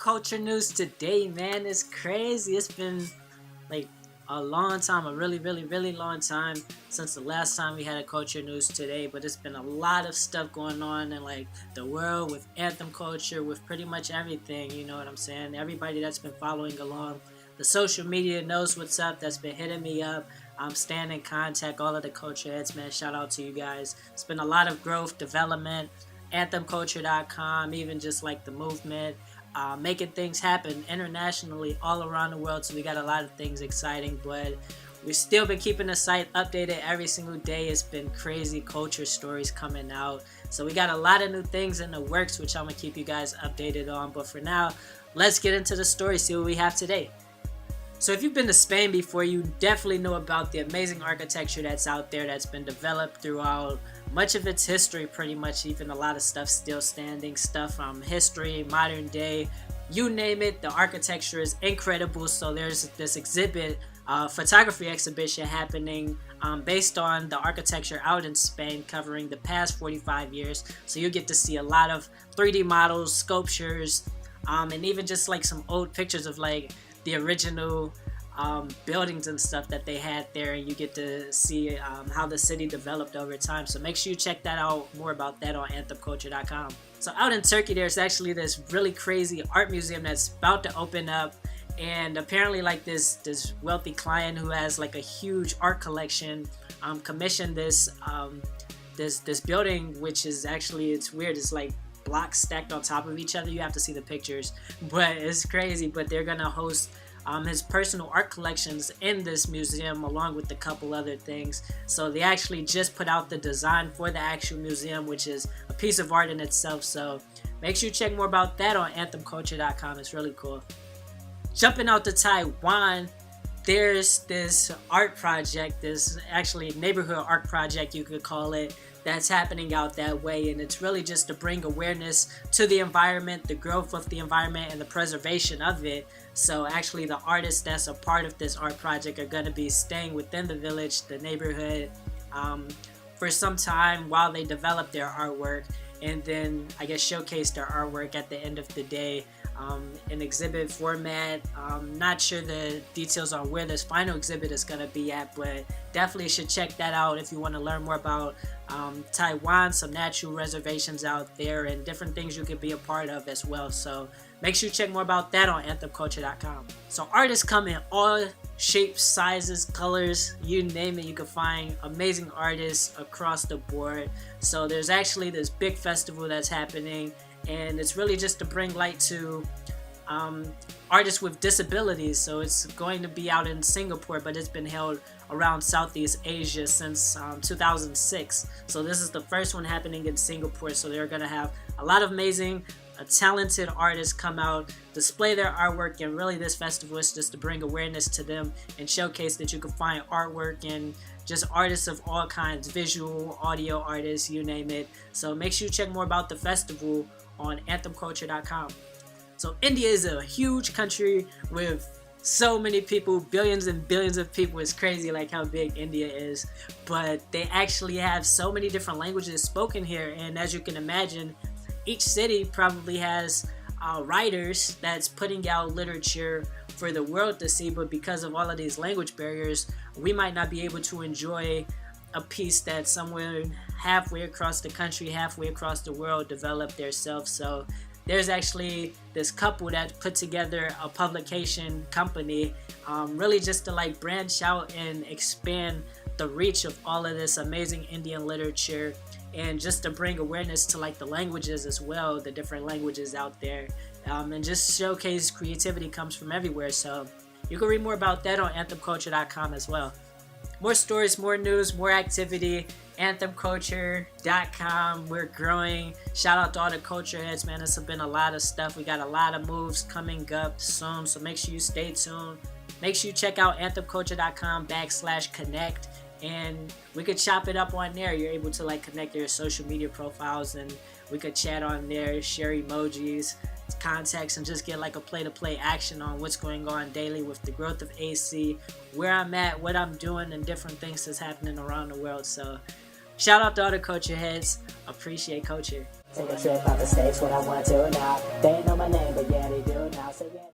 culture news today, man. It's crazy. It's been like a long time, a really long time since the last time we had a culture news today. But it's been a lot of stuff going on in like the world with Anthem Culture, with pretty much everything. You know what I'm saying? Everybody that's been following along, the social media knows what's up. That's been hitting me up. I'm staying in contact. All of the culture heads, man. Shout out to you guys. It's been a lot of growth, development. AnthemCulture.com, even just like the movement, making things happen internationally all around the world. So we got a lot of things exciting, but we've still been keeping the site updated every single day. It's been crazy culture stories coming out. So we got a lot of new things in the works, which I'm gonna keep you guys updated on. But for now, let's get into the story, see what we have today. So if you've been to Spain before, you definitely know about the amazing architecture that's out there, that's been developed throughout much of its history, pretty much. Even a lot of stuff still standing, stuff from history, modern day, you name it. The architecture is incredible. So there's this exhibit, photography exhibition happening based on the architecture out in Spain, covering the past 45 years. So you get to see a lot of 3D models, sculptures, and even just like some old pictures of like the original buildings and stuff that they had there, and you get to see how the city developed over time. So make sure you check that out, more about that on AnthemCulture.com. So out in Turkey, there's actually this really crazy art museum that's about to open up, and apparently like this wealthy client who has like a huge art collection commissioned this building, which is actually, it's weird, it's like blocks stacked on top of each other. You have to see the pictures, but it's crazy. But they're gonna host his personal art collections in this museum, along with a couple other things. So they actually just put out the design for the actual museum, which is a piece of art in itself. So make sure you check more about that on AnthemCulture.com. It's really cool. Jumping out to Taiwan, there's this art project, this actually neighborhood art project, you could call it, that's happening out that way. And it's really just to bring awareness to the environment, the growth of the environment, and the preservation of it. So actually the artists that's a part of this art project are going to be staying within the village, the neighborhood, for some time while they develop their artwork, and then I guess showcase their artwork at the end of the day in exhibit format. Not sure the details on where this final exhibit is going to be at, but definitely should check that out if you want to learn more about Taiwan, some natural reservations out there, and different things you could be a part of as well. So make sure you check more about that on AnthemCulture.com. So artists come in all shapes, sizes, colors, you name it. You can find amazing artists across the board. So there's actually this big festival that's happening, and it's really just to bring light to artists with disabilities. So it's going to be out in Singapore, but it's been held around Southeast Asia since 2006. So this is the first one happening in Singapore. So they're going to have a lot of amazing talented artists come out, display their artwork, and really this festival is just to bring awareness to them and showcase that you can find artwork and just artists of all kinds, visual, audio artists, you name it. So make sure you check more about the festival on AnthemCulture.com. So India is a huge country with so many people, billions and billions of people. It's crazy like how big India is, but they actually have so many different languages spoken here, and as you can imagine, each city probably has writers that's putting out literature for the world to see. But because of all of these language barriers, we might not be able to enjoy a piece that somewhere halfway across the country, halfway across the world developed themselves. So there's actually this couple that put together a publication company, really just to like branch out and expand the reach of all of this amazing Indian literature, and just to bring awareness to like the languages as well, the different languages out there, and just showcase creativity comes from everywhere. So you can read more about that on AnthemCulture.com as well. More stories, more news, more activity. AnthemCulture.com. We're growing. Shout out to all the culture heads, man. It's been a lot of stuff. We got a lot of moves coming up soon, so make sure you stay tuned. Make sure you check out AnthemCulture.com/connect, and we could chop it up on there. You're able to like connect your social media profiles, and we could chat on there, share emojis, contacts, and just get like a play-to-play action on what's going on daily with the growth of AC, where I'm at, what I'm doing, and different things that's happening around the world. So shout out to all the culture heads. Appreciate culture. Take a trip out the States when I want to now. They ain't know my name, but yeah, they do now. So yeah.